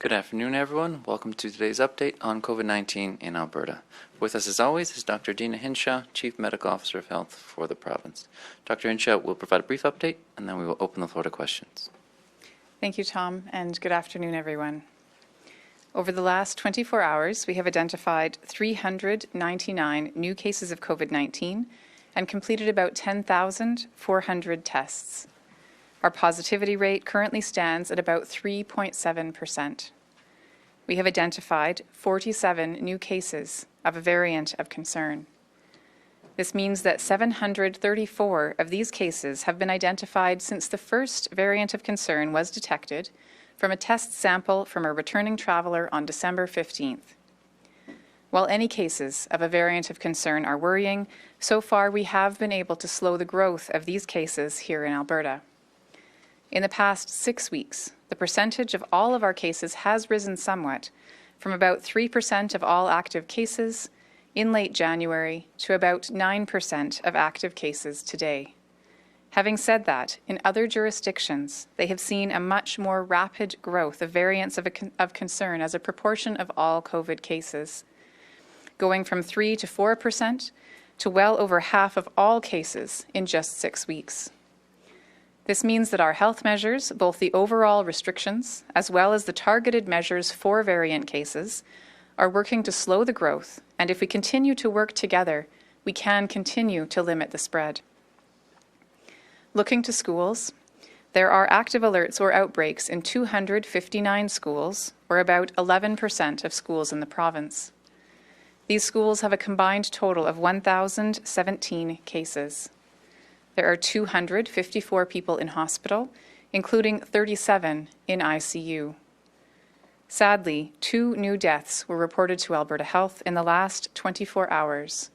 Good afternoon, everyone. Welcome to today's update on COVID-19 in Alberta. With us, as always, is Dr. Dina Hinshaw, Chief Medical Officer of Health for the province. Dr. Hinshaw will provide a brief update, and then we will open the floor to questions. Thank you, Tom, and good afternoon, everyone. Over the last 24 hours, we have identified 399 new cases of COVID-19 and completed about 10,400 tests. Our positivity rate currently stands at about 3.7%. We have identified 47 new cases of a variant of concern. This means that 734 of these cases have been identified since the first variant of concern was detected from a test sample from a returning traveller on December 15th. While any cases of a variant of concern are worrying, so far we have been able to slow the growth of these cases here in Alberta. In the past 6 weeks, the percentage of all of our cases has risen somewhat, from about 3% of all active cases in late January to about 9% of active cases today. Having said that, in other jurisdictions, they have seen a much more rapid growth of variants of concern as a proportion of all COVID cases, going from 3 to 4% to well over half of all cases in just 6 weeks. This means that our health measures, both the overall restrictions as well as the targeted measures for variant cases, are working to slow the growth, and if we continue to work together, we can continue to limit the spread. Looking to schools, there are active alerts or outbreaks in 259 schools, or about 11% of schools in the province. These schools have a combined total of 1,017 cases. There are 254 people in hospital, including 37 in ICU. Sadly, 2 new deaths were reported to Alberta Health in the last 24 hours.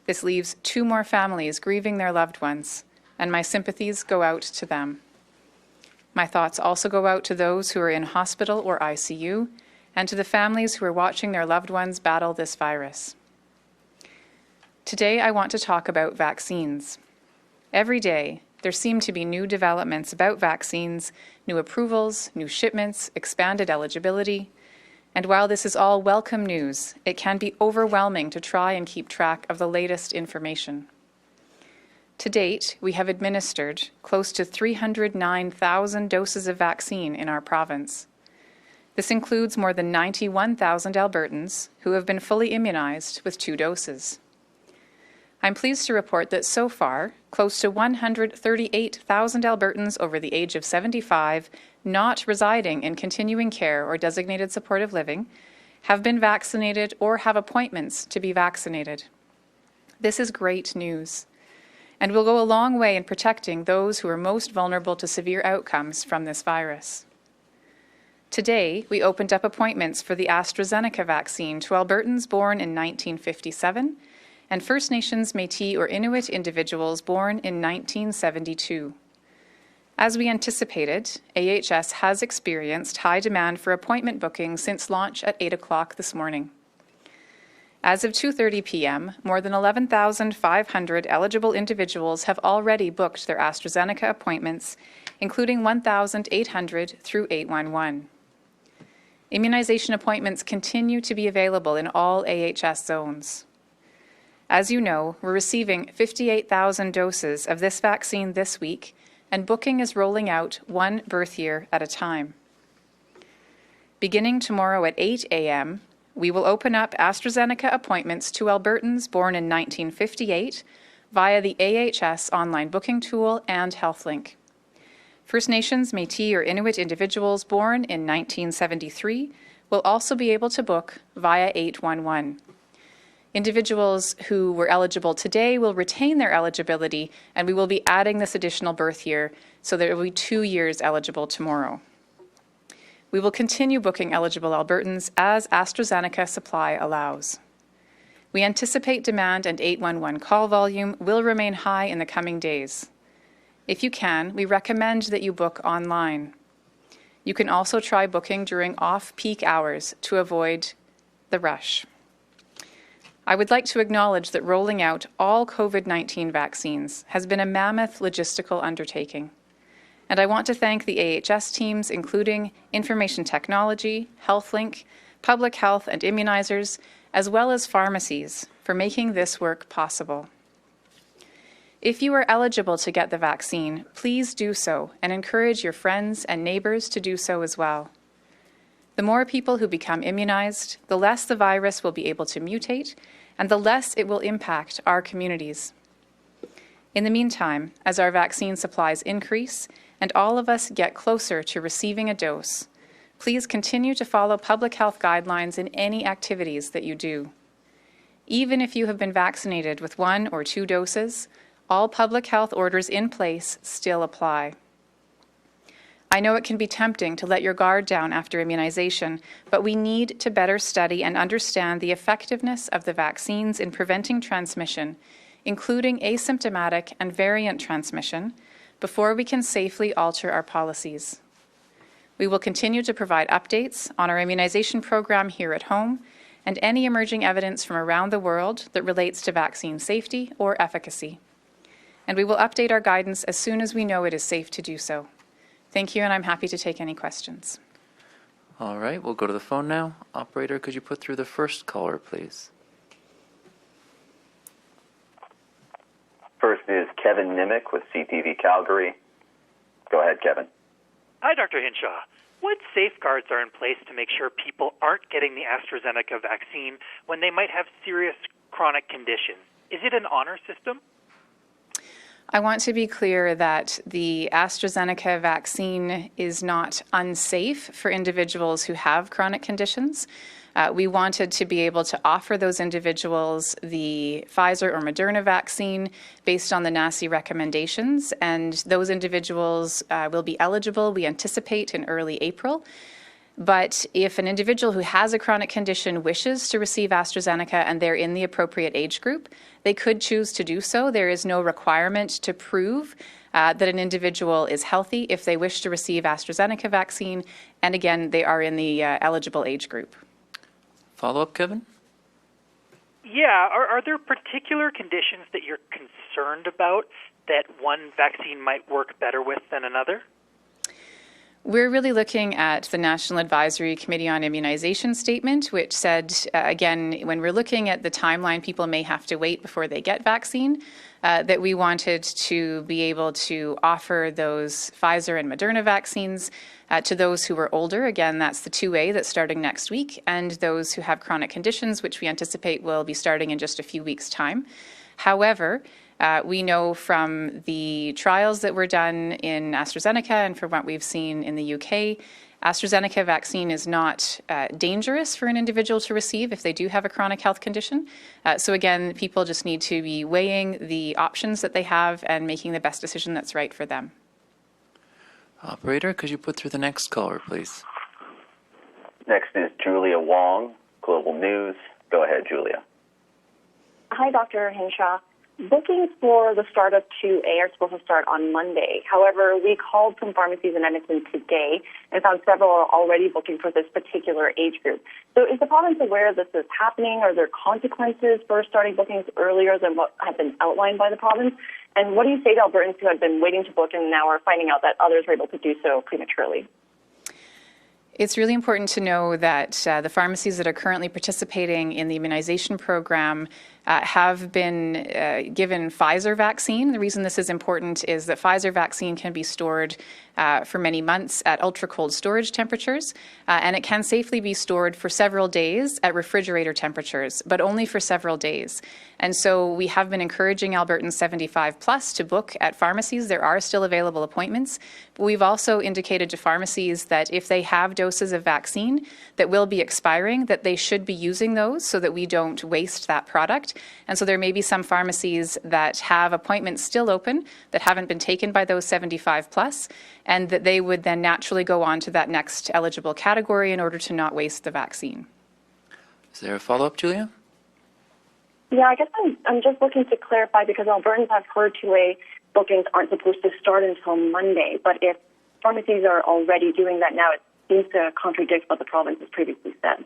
This leaves 2 more families grieving their loved ones, and my sympathies go out to them. My thoughts also go out to those who are in hospital or ICU, and to the families who are watching their loved ones battle this virus. Today, I want to talk about vaccines. Every day, there seem to be new developments about vaccines, new approvals, new shipments, expanded eligibility. And while this is all welcome news, it can be overwhelming to try and keep track of the latest information. To date, we have administered close to 309,000 doses of vaccine in our province. This includes more than 91,000 Albertans who have been fully immunized with 2 doses. I'm pleased to report that so far, close to 138,000 Albertans over the age of 75 not residing in continuing care or designated supportive living have been vaccinated or have appointments to be vaccinated. This is great news, and will go a long way in protecting those who are most vulnerable to severe outcomes from this virus. Today, we opened up appointments for the AstraZeneca vaccine to Albertans born in 1957 and First Nations, Métis or Inuit individuals born in 1972. As we anticipated, AHS has experienced high demand for appointment bookings since launch at 8 o'clock this morning. As of 2:30 p.m., more than 11,500 eligible individuals have already booked their AstraZeneca appointments, including 1,800 through 811. Immunization appointments continue to be available in all AHS zones. As you know, we're receiving 58,000 doses of this vaccine this week, and booking is rolling out 1 birth year at a time. Beginning tomorrow at 8 a.m., we will open up AstraZeneca appointments to Albertans born in 1958 via the AHS online booking tool and HealthLink. First Nations, Métis or Inuit individuals born in 1973 will also be able to book via 811. Individuals who were eligible today will retain their eligibility, and we will be adding this additional birth year, so there will be 2 years eligible tomorrow. We will continue booking eligible Albertans as AstraZeneca supply allows. We anticipate demand and 811 call volume will remain high in the coming days. If you can, we recommend that you book online. You can also try booking during off-peak hours to avoid the rush. I would like to acknowledge that rolling out all COVID-19 vaccines has been a mammoth logistical undertaking. And I want to thank the AHS teams, including Information Technology, HealthLink, Public Health and Immunizers, as well as pharmacies, for making this work possible. If you are eligible to get the vaccine, please do so and encourage your friends and neighbors to do so as well. The more people who become immunized, the less the virus will be able to mutate and the less it will impact our communities. In the meantime, as our vaccine supplies increase and all of us get closer to receiving a dose, please continue to follow public health guidelines in any activities that you do. Even if you have been vaccinated with 1 or 2 doses, all public health orders in place still apply. I know it can be tempting to let your guard down after immunization, but we need to better study and understand the effectiveness of the vaccines in preventing transmission, including asymptomatic and variant transmission, before we can safely alter our policies. We will continue to provide updates on our immunization program here at home and any emerging evidence from around the world that relates to vaccine safety or efficacy. And we will update our guidance as soon as we know it is safe to do so. Thank you, and I'm happy to take any questions. All right, we'll go to the phone now. Operator, could you put through the first caller, please? First is Kevin Nimick with CTV Calgary. Go ahead, Kevin. Hi, Dr. Hinshaw. What safeguards are in place to make sure people aren't getting the AstraZeneca vaccine when they might have serious chronic conditions? Is it an honor system? I want to be clear that the AstraZeneca vaccine is not unsafe for individuals who have chronic conditions. We wanted to be able to offer those individuals the Pfizer or Moderna vaccine based on the NACI recommendations, and those individuals will be eligible, we anticipate, in early April. But if an individual who has a chronic condition wishes to receive AstraZeneca and they're in the appropriate age group, they could choose to do so. There is no requirement to prove that an individual is healthy if they wish to receive AstraZeneca vaccine, and again, they are in the eligible age group. Follow-up, Kevin? Yeah, are there particular conditions that you're concerned about that one vaccine might work better with than another? We're really looking at the National Advisory Committee on Immunization statement, which said, again, when we're looking at the timeline people may have to wait before they get vaccine, that we wanted to be able to offer those Pfizer and Moderna vaccines to those who are older. Again, that's the 2A that's starting next week, and those who have chronic conditions, which we anticipate will be starting in just a few weeks' time. However, we know from the trials that were done in AstraZeneca and from what we've seen in the UK, AstraZeneca vaccine is not dangerous for an individual to receive if they do have a chronic health condition. So again, people just need to be weighing the options that they have and making the best decision that's right for them. Operator, could you put through the next caller, please? Next is Julia Wong, Global News. Go ahead, Julia. Hi, Dr. Hinshaw. Bookings for the start of 2A are supposed to start on Monday. However, we called some pharmacies in Edmonton today and found several are already booking for this particular age group. So is the province aware this is happening? Are there consequences for starting bookings earlier than what have been outlined by the province? And what do you say to Albertans who had been waiting to book and now are finding out that others were able to do so prematurely? It's really important to know that the pharmacies that are currently participating in the immunization program have been given Pfizer vaccine. The reason this is important is that Pfizer vaccine can be stored for many months at ultra-cold storage temperatures, and it can safely be stored for several days at refrigerator temperatures, but only for several days. And so we have been encouraging Albertans 75 plus to book at pharmacies. There are still available appointments, but we've also indicated to pharmacies that if they have doses of vaccine that will be expiring, that they should be using those so that we don't waste that product. And so there may be some pharmacies that have appointments still open that haven't been taken by those 75 plus, and that they would then naturally go on to that next eligible category in order to not waste the vaccine. Is there a follow-up, Julia? Yeah, I guess I'm just looking to clarify because Albertans have heard 2A bookings aren't supposed to start until Monday. But if pharmacies are already doing that now, it seems to contradict what the province has previously said.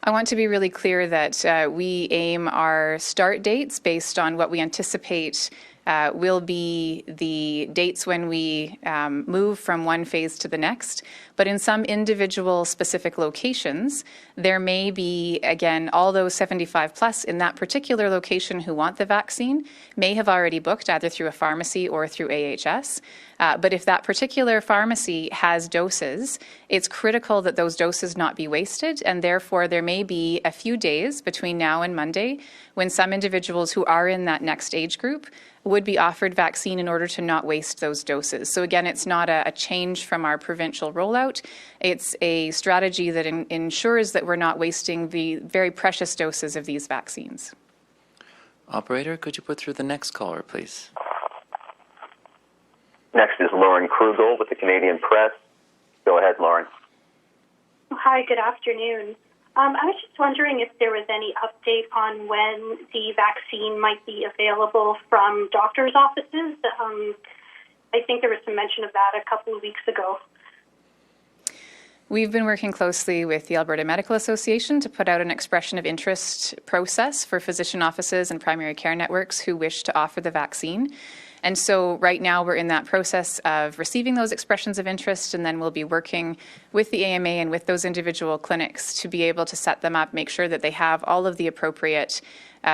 I want to be really clear that we aim our start dates based on what we anticipate will be the dates when we move from one phase to the next. But in some individual specific locations, there may be, again, all those 75 plus in that particular location who want the vaccine may have already booked either through a pharmacy or through AHS. But if that particular pharmacy has doses, it's critical that those doses not be wasted, and therefore there may be a few days between now and Monday when some individuals who are in that next age group would be offered vaccine in order to not waste those doses. So again, it's not a change from our provincial rollout. It's a strategy that ensures that we're not wasting the very precious doses of these vaccines. Operator, could you put through the next caller, please? Next is Lauren Krugel with the Canadian Press. Go ahead, Lauren. Hi, good afternoon. I was just wondering if there was any update on when the vaccine might be available from doctors' offices. I think there was some mention of that a couple of weeks ago. We've been working closely with the Alberta Medical Association to put out an expression of interest process for physician offices and primary care networks who wish to offer the vaccine. And so right now we're in that process of receiving those expressions of interest, and then we'll be working with the AMA and with those individual clinics to be able to set them up, make sure that they have all of the appropriate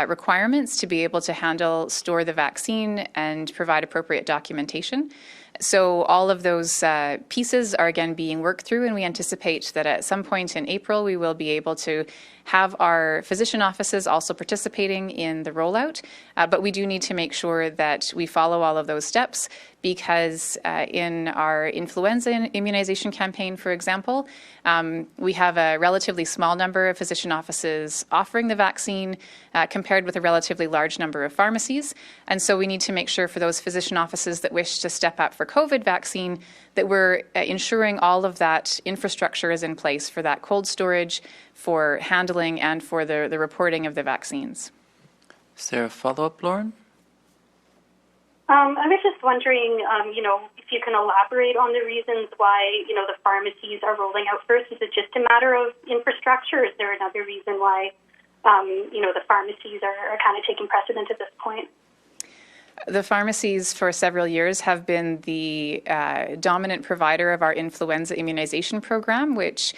requirements to be able to handle, store the vaccine, and provide appropriate documentation. So all of those pieces are again being worked through, and we anticipate that at some point in April we will be able to have our physician offices also participating in the rollout. But we do need to make sure that we follow all of those steps, because in our influenza immunization campaign, for example, we have a relatively small number of physician offices offering the vaccine compared with a relatively large number of pharmacies. And so we need to make sure for those physician offices that wish to step up for COVID vaccine that we're ensuring all of that infrastructure is in place for that cold storage, for handling, and for the reporting of the vaccines. Is there a follow-up, Lauren? I was just wondering, if you can elaborate on the reasons why, the pharmacies are rolling out first. Is it just a matter of infrastructure? Is there another reason why, the pharmacies are kind of taking precedent at this point? The pharmacies for several years have been the dominant provider of our influenza immunization program, which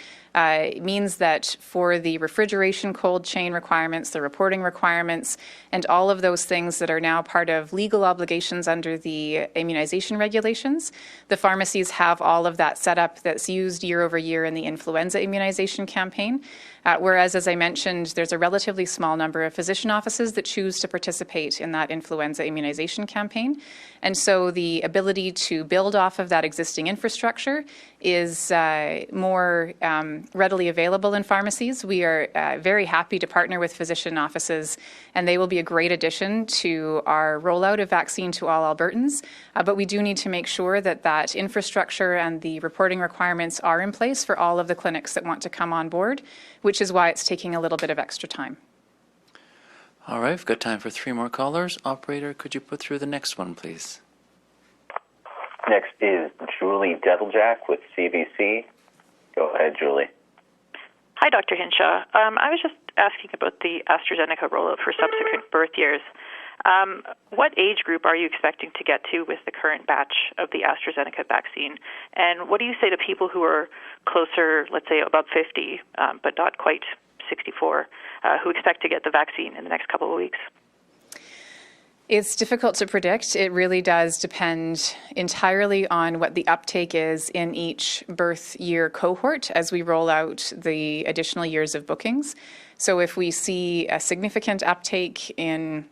means that for the refrigeration cold chain requirements, the reporting requirements, and all of those things that are now part of legal obligations under the immunization regulations, the pharmacies have all of that set up that's used year over year in the influenza immunization campaign. Whereas, as I mentioned, there's a relatively small number of physician offices that choose to participate in that influenza immunization campaign. And so the ability to build off of that existing infrastructure is more readily available in pharmacies. We are very happy to partner with physician offices, and they will be a great addition to our rollout of vaccine to all Albertans. But we do need to make sure that that infrastructure and the reporting requirements are in place for all of the clinics that want to come on board, which is why it's taking a little bit of extra time. All right, we've got time for 3 more callers. Operator, could you put through the next one, please? Next is Julie Dettlejack with CBC. Go ahead, Julie. Hi, Dr. Hinshaw. I was just asking about the AstraZeneca rollout for subsequent birth years. What age group are you expecting to get to with the current batch of the AstraZeneca vaccine? And what do you say to people who are closer, let's say above 50, but not quite 64, who expect to get the vaccine in the next couple of weeks? It's difficult to predict. It really does depend entirely on what the uptake is in each birth year cohort as we roll out the additional years of bookings. So if we see a significant uptake in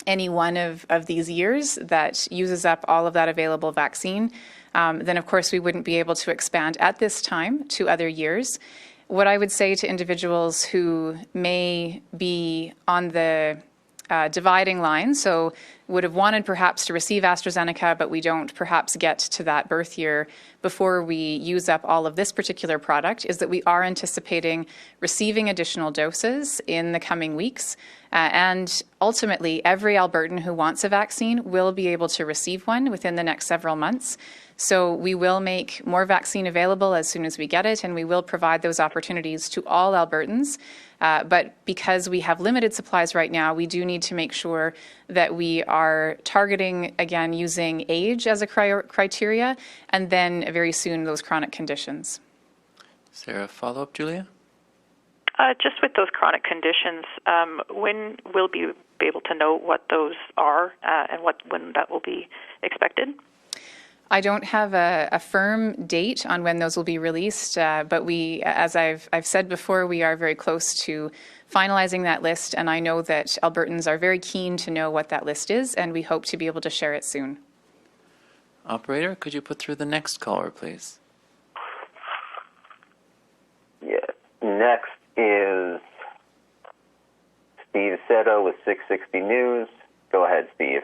any one of these years that uses up all of that available vaccine, then of course we wouldn't be able to expand at this time to other years. What I would say to individuals who may be on the dividing line, so would have wanted perhaps to receive AstraZeneca, but we don't perhaps get to that birth year before we use up all of this particular product, is that we are anticipating receiving additional doses in the coming weeks. And ultimately, every Albertan who wants a vaccine will be able to receive one within the next several months. So we will make more vaccine available as soon as we get it, and we will provide those opportunities to all Albertans. But because we have limited supplies right now, we do need to make sure that we are targeting, again, using age as a criteria, and then very soon those chronic conditions. Is there a follow-up, Julia? Just with those chronic conditions, when will we be able to know what those are and when that will be expected? I don't have a firm date on when those will be released, but we, as I've said before, we are very close to finalizing that list, and I know that Albertans are very keen to know what that list is, and we hope to be able to share it soon. Operator, could you put through the next caller, please? Yes. Next is Steve Seto with 660 News. Go ahead, Steve.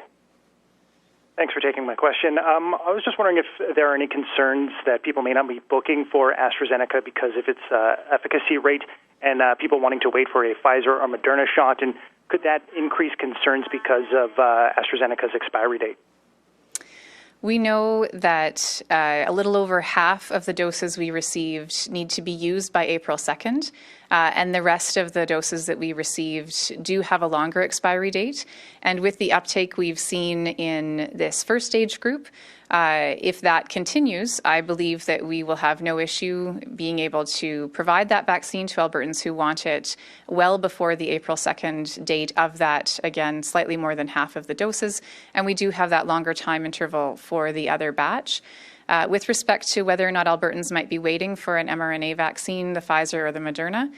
Thanks for taking my question. I was just wondering if there are any concerns that people may not be booking for AstraZeneca because of its efficacy rate and people wanting to wait for a Pfizer or Moderna shot, and could that increase concerns because of AstraZeneca's expiry date? We know that a little over half of the doses we received need to be used by April 2nd, and the rest of the doses that we received do have a longer expiry date. And with the uptake we've seen in this first age group, if that continues, I believe that we will have no issue being able to provide that vaccine to Albertans who want it well before the April 2nd date of that, again, slightly more than half of the doses. And we do have that longer time interval for the other batch. With respect to whether or not Albertans might be waiting for an mRNA vaccine, the Pfizer or the Moderna,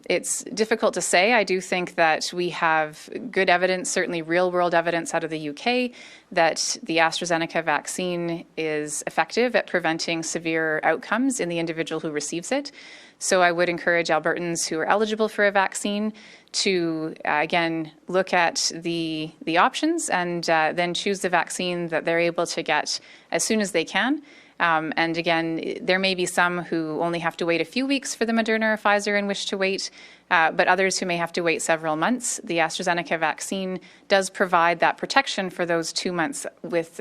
it's difficult to say. I do think that we have good evidence, certainly real-world evidence out of the UK, that the AstraZeneca vaccine is effective at preventing severe outcomes in the individual who receives it. So I would encourage Albertans who are eligible for a vaccine to, again, look at the options and then choose the vaccine that they're able to get as soon as they can. And again, there may be some who only have to wait a few weeks for the Moderna or Pfizer and wish to wait, but others who may have to wait several months. The AstraZeneca vaccine does provide that protection for those 2 months with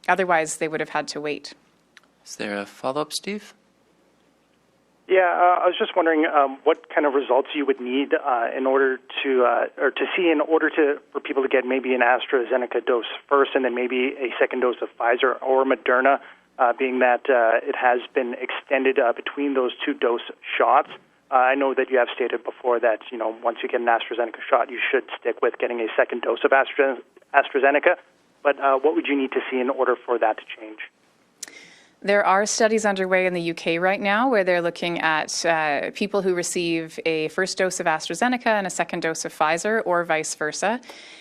otherwise they would have had to wait. Is there a follow-up, Steve? Yeah, I was just wondering what kind of results you would need in order for people to get maybe an AstraZeneca dose first and then maybe a second dose of Pfizer or Moderna, being that it has been extended between those two dose shots. I know that you have stated before that, once you get an AstraZeneca shot, you should stick with getting a second dose of AstraZeneca. But what would you need to see in order for that to change? There are studies underway in the UK right now where they're looking at people who receive a first dose of AstraZeneca and a second dose of Pfizer or vice versa.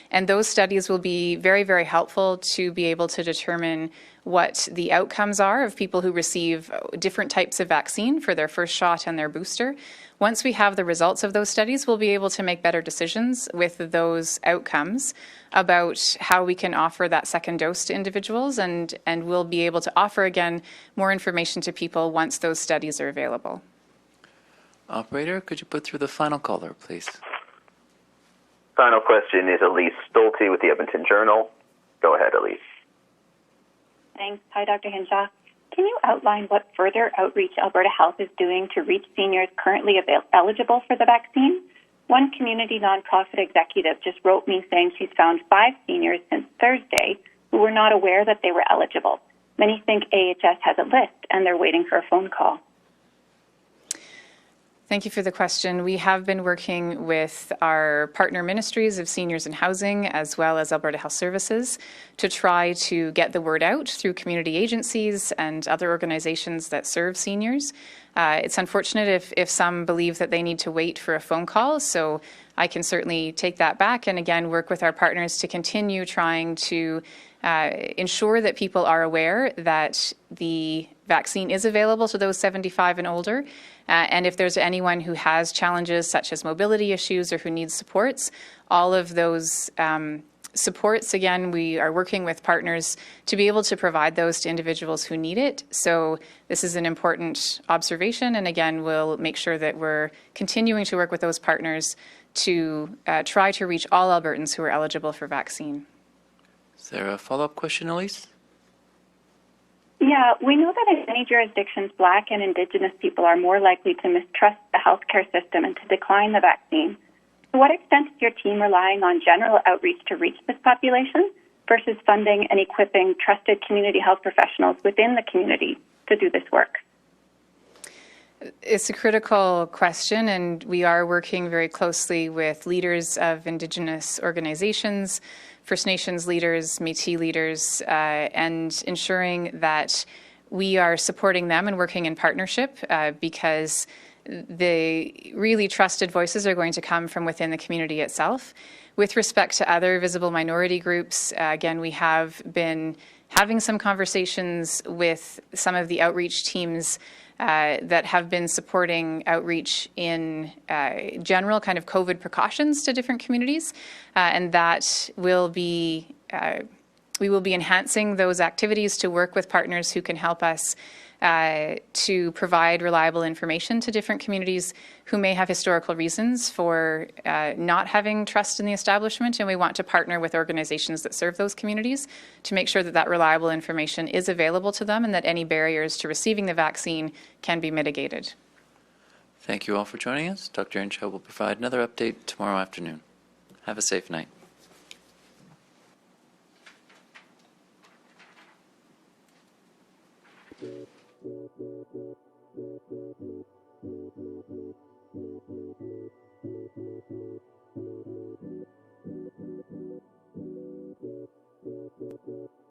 And those studies will be very, very helpful to be able to determine what the outcomes are of people who receive different types of vaccine for their first shot and their booster. Once we have the results of those studies, we'll be able to make better decisions with those outcomes about how we can offer that second dose to individuals, and we'll be able to offer, again, more information to people once those studies are available. Operator, could you put through the final caller, please? Final question is Elise Stolte with the Edmonton Journal. Go ahead, Elise. Thanks. Hi, Dr. Hinshaw. Can you outline what further outreach Alberta Health is doing to reach seniors currently eligible for the vaccine? One community nonprofit executive just wrote me saying she's found 5 seniors since Thursday who were not aware that they were eligible. Many think AHS has a list and they're waiting for a phone call. Thank you for the question. We have been working with our partner ministries of seniors and housing as well as Alberta Health Services to try to get the word out through community agencies and other organizations that serve seniors. It's unfortunate if some believe that they need to wait for a phone call, so I can certainly take that back and again work with our partners to continue trying to ensure that people are aware that the vaccine is available to those 75 and older. And if there's anyone who has challenges such as mobility issues or who needs supports, all of those supports, again, we are working with partners to be able to provide those to individuals who need it. So this is an important observation. And again, we'll make sure that we're continuing to work with those partners to try to reach all Albertans who are eligible for vaccine. Is there a follow-up question, Elise? Yeah, we know that in many jurisdictions, Black and Indigenous people are more likely to mistrust the healthcare system and to decline the vaccine. To what extent is your team relying on general outreach to reach this population versus funding and equipping trusted community health professionals within the community to do this work? It's a critical question, and we are working very closely with leaders of Indigenous organizations, First Nations leaders, Métis leaders, and ensuring that we are supporting them and working in partnership because the really trusted voices are going to come from within the community itself. With respect to other visible minority groups, again, we have been having some conversations with some of the outreach teams that have been supporting outreach in general kind of COVID precautions to different communities, and that will be we will be enhancing those activities to work with partners who can help us to provide reliable information to different communities who may have historical reasons for not having trust in the establishment, and we want to partner with organizations that serve those communities to make sure that that reliable information is available to them and that any barriers to receiving the vaccine can be mitigated. Thank you all for joining us. Dr. Hinshaw will provide another update tomorrow afternoon. Have a safe night.